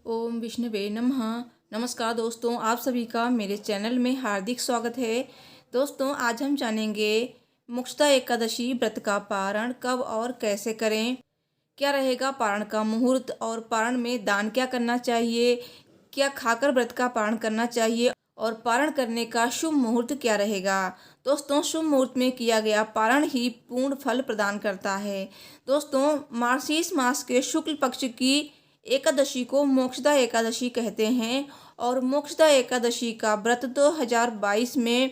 ओम विष्णुवे नमः। नमस्कार दोस्तों, आप सभी का मेरे चैनल में हार्दिक स्वागत है। दोस्तों, आज हम जानेंगे मुक्षता एकादशी व्रत का पारण कब और कैसे करें, क्या रहेगा पारण का मुहूर्त और पारण में दान क्या करना चाहिए, क्या खाकर व्रत का पारण करना चाहिए और पारण करने का शुभ मुहूर्त क्या रहेगा। दोस्तों, शुभ मुहूर्त में किया गया पारण ही पूर्ण फल प्रदान करता है। दोस्तों, मार्गशीर्ष मास के शुक्ल पक्ष की एकादशी को मोक्षदा एकादशी कहते हैं और मोक्षदा एकादशी का व्रत 2022 में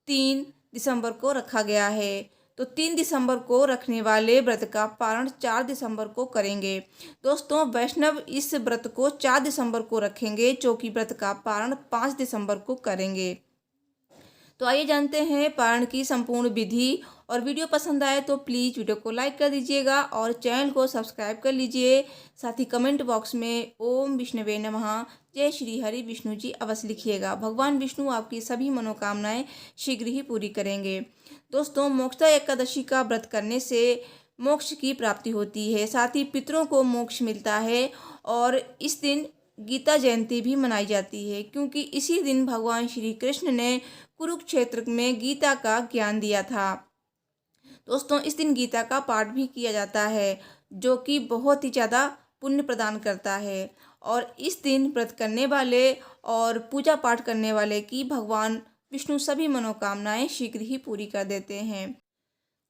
3 दिसंबर को रखा गया है। तो 3 दिसंबर को रखने वाले व्रत का पारण 4 दिसंबर को करेंगे। दोस्तों, वैष्णव इस व्रत को 4 दिसंबर को रखेंगे, जो कि व्रत का पारण 5 दिसंबर को करेंगे। तो आइए जानते हैं पारण की संपूर्ण विधि। और वीडियो पसंद आए तो प्लीज़ वीडियो को लाइक कर दीजिएगा और चैनल को सब्सक्राइब कर लीजिए। साथ ही कमेंट बॉक्स में ओम विष्णुवे नमः, जय श्री हरि विष्णु जी अवश्य लिखिएगा। भगवान विष्णु आपकी सभी मनोकामनाएं शीघ्र ही पूरी करेंगे। दोस्तों, मोक्षदा एकादशी का व्रत करने से मोक्ष की प्राप्ति होती है, साथ ही पितरों को मोक्ष मिलता है। और इस दिन गीता जयंती भी मनाई जाती है, क्योंकि इसी दिन भगवान श्री कृष्ण ने कुरुक्षेत्र में गीता का ज्ञान दिया था। दोस्तों, इस दिन गीता का पाठ भी किया जाता है, जो कि बहुत ही ज़्यादा पुण्य प्रदान करता है। और इस दिन व्रत करने वाले और पूजा पाठ करने वाले की भगवान विष्णु सभी मनोकामनाएं शीघ्र ही पूरी कर देते हैं।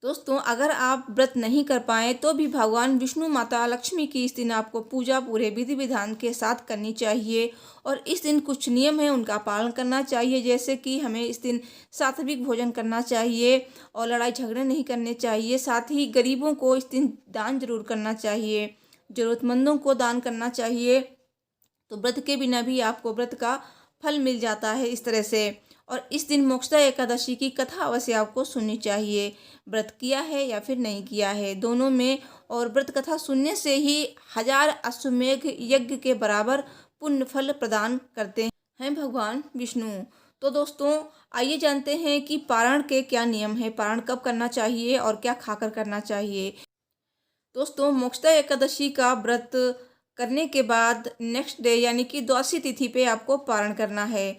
दोस्तों, अगर आप व्रत नहीं कर पाएँ तो भी भगवान विष्णु माता लक्ष्मी की इस दिन आपको पूजा पूरे विधि विधान के साथ करनी चाहिए। और इस दिन कुछ नियम हैं, उनका पालन करना चाहिए, जैसे कि हमें इस दिन सात्विक भोजन करना चाहिए और लड़ाई झगड़े नहीं करने चाहिए। साथ ही गरीबों को इस दिन दान जरूर करना चाहिए, ज़रूरतमंदों को दान करना चाहिए। तो व्रत के बिना भी आपको व्रत का फल मिल जाता है इस तरह से। और इस दिन मोक्षदा एकादशी की कथा अवश्य आपको सुननी चाहिए, व्रत किया है या फिर नहीं किया है, दोनों में। और व्रत कथा सुनने से ही 1000 अश्वमेघ यज्ञ के बराबर पुण्य फल प्रदान करते हैं भगवान विष्णु। तो दोस्तों, आइए जानते हैं कि पारण के क्या नियम है, पारण कब करना चाहिए और क्या खाकर करना चाहिए। दोस्तों, मोक्षदा एकादशी का व्रत करने के बाद नेक्स्ट डे यानी कि द्वादशी तिथि पे आपको पारण करना है।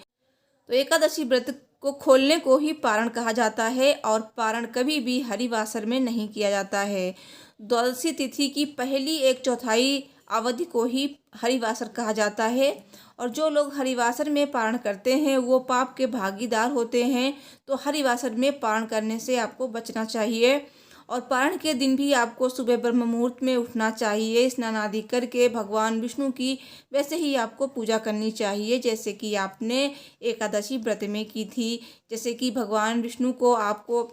तो एकादशी व्रत को खोलने को ही पारण कहा जाता है और पारण कभी भी हरिवासर में नहीं किया जाता है। द्वादशी तिथि की पहली 1/4 अवधि को ही हरिवासर कहा जाता है। और जो लोग हरिवासर में पारण करते हैं वो पाप के भागीदार होते हैं। तो हरिवासर में पारण करने से आपको बचना चाहिए। और पारण के दिन भी आपको सुबह ब्रह्म मुहूर्त में उठना चाहिए, स्नान आदि करके भगवान विष्णु की वैसे ही आपको पूजा करनी चाहिए, जैसे कि आपने एकादशी व्रत में की थी। जैसे कि भगवान विष्णु को आपको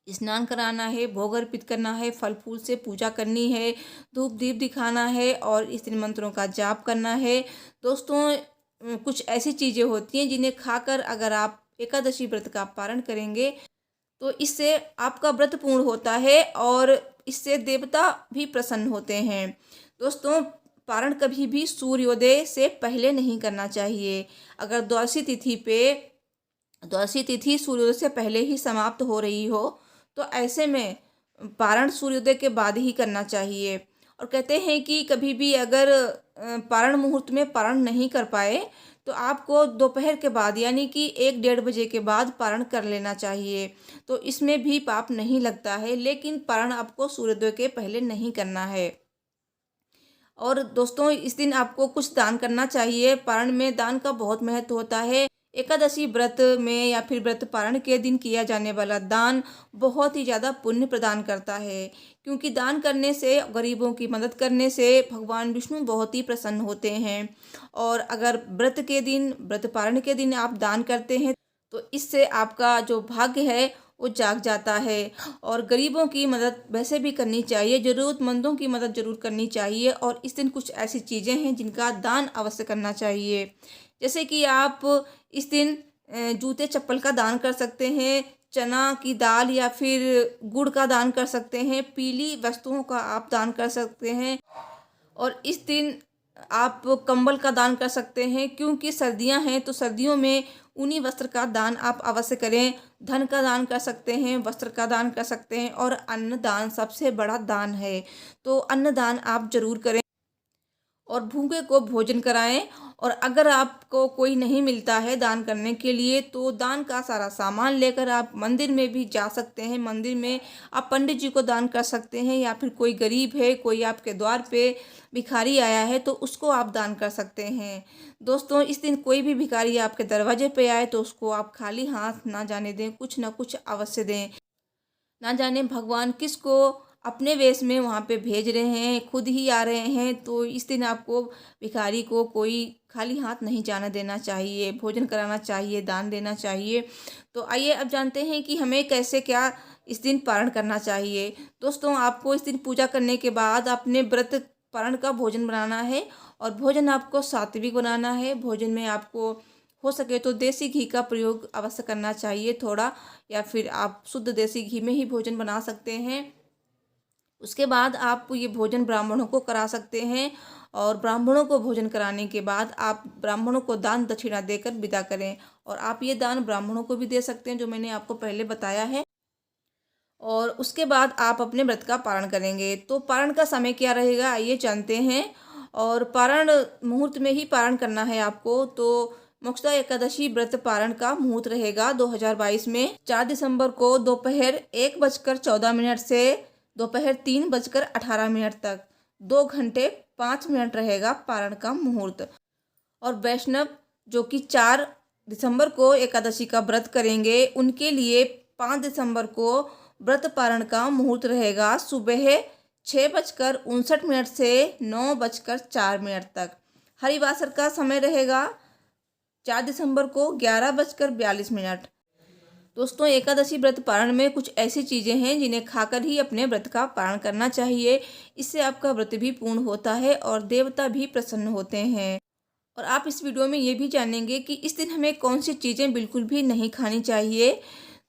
स्नान कराना है, भोग अर्पित करना है, फल फूल से पूजा करनी है, धूप दीप दिखाना है और इस दिन मंत्रों का जाप करना है। दोस्तों, कुछ ऐसी चीज़ें होती हैं जिन्हें खाकर अगर आप एकादशी व्रत का पारण करेंगे तो इससे आपका व्रत पूर्ण होता है और इससे देवता भी प्रसन्न होते हैं। दोस्तों, पारण कभी भी सूर्योदय से पहले नहीं करना चाहिए। अगर द्वादशी तिथि सूर्योदय से पहले ही समाप्त हो रही हो तो ऐसे में पारण सूर्योदय के बाद ही करना चाहिए। और कहते हैं कि कभी भी अगर पारण मुहूर्त में पारण नहीं कर पाए तो आपको दोपहर के बाद यानी कि 1-1:30 बजे के बाद पारण कर लेना चाहिए। तो इसमें भी पाप नहीं लगता है, लेकिन पारण आपको सूर्योदय के पहले नहीं करना है। और दोस्तों, इस दिन आपको कुछ दान करना चाहिए। पारण में दान का बहुत महत्व होता है। एकादशी व्रत में या फिर व्रत पारण के दिन किया जाने वाला दान बहुत ही ज़्यादा पुण्य प्रदान करता है, क्योंकि दान करने से, गरीबों की मदद करने से भगवान विष्णु बहुत ही प्रसन्न होते हैं। और अगर व्रत पारण के दिन आप दान करते हैं तो इससे आपका जो भाग्य है वो जाग जाता है। और गरीबों की मदद वैसे भी करनी चाहिए, ज़रूरतमंदों की मदद जरूर करनी चाहिए। और इस दिन कुछ ऐसी चीज़ें हैं जिनका दान अवश्य करना चाहिए, जैसे कि आप इस दिन जूते चप्पल का दान कर सकते हैं, चना की दाल या फिर गुड़ का दान कर सकते हैं, पीली वस्तुओं का आप दान कर सकते हैं। और इस दिन आप कंबल का दान कर सकते हैं, क्योंकि सर्दियां हैं तो सर्दियों में ऊनी वस्त्र का दान आप अवश्य करें। धन का दान कर सकते हैं, वस्त्र का दान कर सकते हैं और अन्न दान सबसे बड़ा दान है, तो अन्न दान आप जरूर करें। और भूखे को भोजन कराएं। और अगर आपको कोई नहीं मिलता है दान करने के लिए तो दान का सारा सामान लेकर आप मंदिर में भी जा सकते हैं। मंदिर में आप पंडित जी को दान कर सकते हैं, या फिर कोई गरीब है, कोई आपके द्वार पे भिखारी आया है तो उसको आप दान कर सकते हैं। दोस्तों, इस दिन कोई भी भिखारी आपके दरवाजे पे आए तो उसको आप खाली हाथ ना जाने दें, कुछ ना कुछ अवश्य दें। ना जाने भगवान किसको अपने वेश में वहाँ पे भेज रहे हैं, खुद ही आ रहे हैं। तो इस दिन आपको भिखारी को कोई खाली हाथ नहीं जाना देना चाहिए, भोजन कराना चाहिए, दान देना चाहिए। तो आइए अब जानते हैं कि हमें कैसे क्या इस दिन पारण करना चाहिए। दोस्तों, आपको इस दिन पूजा करने के बाद अपने व्रत पारण का भोजन बनाना है, और भोजन आपको सात्विक बनाना है। भोजन में आपको हो सके तो देसी घी का प्रयोग अवश्य करना चाहिए थोड़ा, या फिर आप शुद्ध देसी घी में ही भोजन बना सकते हैं। उसके बाद आप ये भोजन ब्राह्मणों को करा सकते हैं, और ब्राह्मणों को भोजन कराने के बाद आप ब्राह्मणों को दान दक्षिणा देकर विदा करें। और आप ये दान ब्राह्मणों को भी दे सकते हैं, जो मैंने आपको पहले बताया है। और उसके बाद आप अपने व्रत का पारण करेंगे। तो पारण का समय क्या रहेगा, आइए जानते हैं। और पारण मुहूर्त में ही पारण करना है आपको। तो मोक्षदा एकादशी व्रत पारण का मुहूर्त रहेगा 2022 में 4 दिसंबर को दोपहर 1:14 से दोपहर 3:18 तक 2 घंटे 5 मिनट रहेगा पारण का मुहूर्त। और वैष्णव जो कि 4 दिसंबर को एकादशी का व्रत करेंगे, उनके लिए 5 दिसंबर को व्रत पारण का मुहूर्त रहेगा सुबह 6:59 से 9:04 तक। हरिवासर का समय रहेगा 4 दिसंबर को 11:42। दोस्तों, एकादशी व्रत पारण में कुछ ऐसी चीज़ें हैं जिन्हें खाकर ही अपने व्रत का पारण करना चाहिए। इससे आपका व्रत भी पूर्ण होता है और देवता भी प्रसन्न होते हैं। और आप इस वीडियो में ये भी जानेंगे कि इस दिन हमें कौन सी चीज़ें बिल्कुल भी नहीं खानी चाहिए।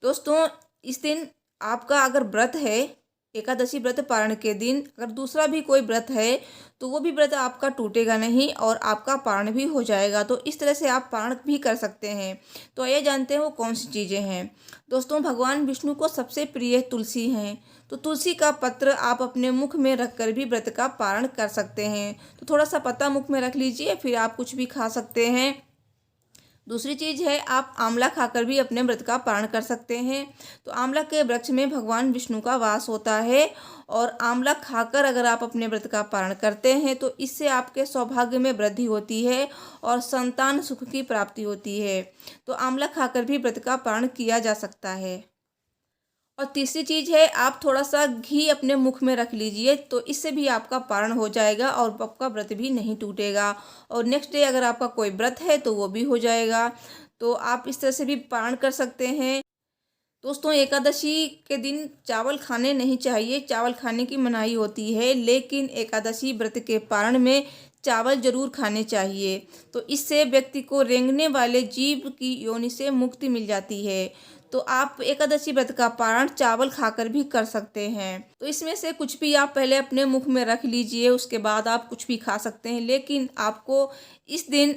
दोस्तों, इस दिन आपका अगर व्रत है, एकादशी व्रत पारण के दिन अगर दूसरा भी कोई व्रत है तो वो भी व्रत आपका टूटेगा नहीं और आपका पारण भी हो जाएगा। तो इस तरह से आप पारण भी कर सकते हैं। तो आइए जानते हैं वो कौन सी चीज़ें हैं। दोस्तों, भगवान विष्णु को सबसे प्रिय तुलसी हैं। तो तुलसी का पत्र आप अपने मुख में रखकर भी व्रत का पारण कर सकते हैं। तो थोड़ा सा पत्ता मुख में रख लीजिए, फिर आप कुछ भी खा सकते हैं। दूसरी चीज़ है, आप आंवला खाकर भी अपने व्रत का पारण कर सकते हैं। तो आंवला के वृक्ष में भगवान विष्णु का वास होता है, और आंवला खाकर अगर आप अपने व्रत का पारण करते हैं तो इससे आपके सौभाग्य में वृद्धि होती है और संतान सुख की प्राप्ति होती है। तो आंवला खाकर भी व्रत का पारण किया जा सकता है। और तीसरी चीज़ है, आप थोड़ा सा घी अपने मुख में रख लीजिए, तो इससे भी आपका पारण हो जाएगा और आपका व्रत भी नहीं टूटेगा। और नेक्स्ट डे अगर आपका कोई व्रत है तो वो भी हो जाएगा। तो आप इस तरह से भी पारण कर सकते हैं। दोस्तों, एकादशी के दिन चावल खाने नहीं चाहिए, चावल खाने की मनाही होती है, लेकिन एकादशी व्रत के पारण में चावल जरूर खाने चाहिए। तो इससे व्यक्ति को रेंगने वाले जीव की योनि से मुक्ति मिल जाती है। तो आप एकादशी व्रत का पारण चावल खाकर भी कर सकते हैं। तो इसमें से कुछ भी आप पहले अपने मुख में रख लीजिए, उसके बाद आप कुछ भी खा सकते हैं। लेकिन आपको इस दिन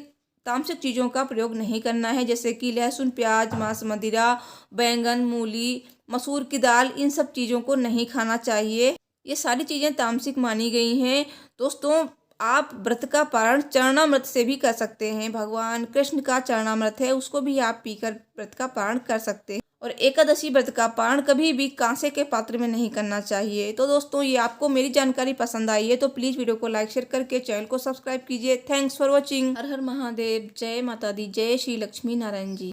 तामसिक चीज़ों का प्रयोग नहीं करना है, जैसे कि लहसुन, प्याज, मांस, मदिरा, बैंगन, मूली, मसूर की दाल, इन सब चीज़ों को नहीं खाना चाहिए। ये सारी चीज़ें तामसिक मानी गई हैं। दोस्तों, आप व्रत का पारण चरणामृत से भी कर सकते हैं। भगवान कृष्ण का चरणामृत है, उसको भी आप पीकर व्रत का पारण कर सकते हैं। और एकादशी व्रत का पारण कभी भी कांसे के पात्र में नहीं करना चाहिए। तो दोस्तों, ये आपको मेरी जानकारी पसंद आई है तो प्लीज़ वीडियो को लाइक शेयर करके चैनल को सब्सक्राइब कीजिए। Thanks for watching. Har Har Mahadev. जय माता दी। जय श्री लक्ष्मी नारायण जी।